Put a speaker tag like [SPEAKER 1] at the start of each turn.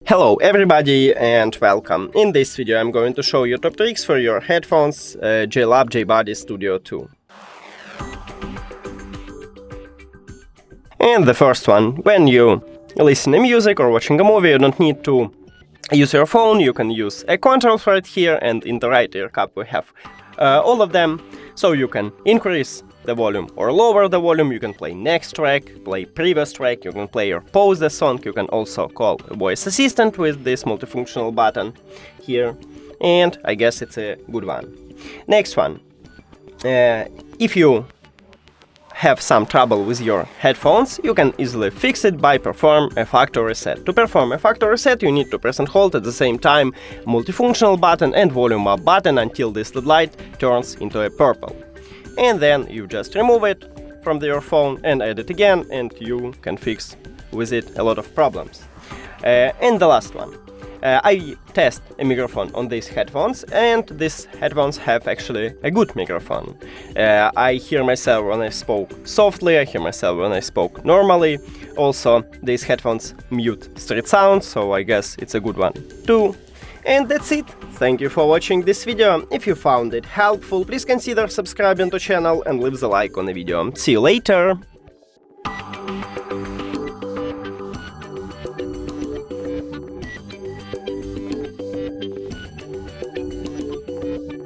[SPEAKER 1] Hello everybody and welcome. In this video I'm going to show you top tricks for your headphones JLab JBuddies Studio 2. And the first one, when you listen to music or watching a movie, you don't need to use your phone, you can use a controls right here, and in the right ear cup we have all of them, so you can increase the volume or lower the volume, you can play next track, play previous track, you can play or pause the song, you can also call a voice assistant with this multifunctional button here, and I guess it's a good one. Next one, if you have some trouble with your headphones, you can easily fix it by perform a factory reset. To perform a factory reset, you need to press and hold at the same time multifunctional button and volume up button until this LED light turns into a purple. And then you just remove it from your phone and add it again, and you can fix with it a lot of problems. And the last one. I test a microphone on these headphones, and these headphones have actually a good microphone. I hear myself when I spoke softly, I hear myself when I spoke normally. Also, these headphones mute street sounds, so I guess it's a good one too. And that's it. Thank you for watching this video. If you found it helpful, please consider subscribing to the channel and leave the like on the video. See you later!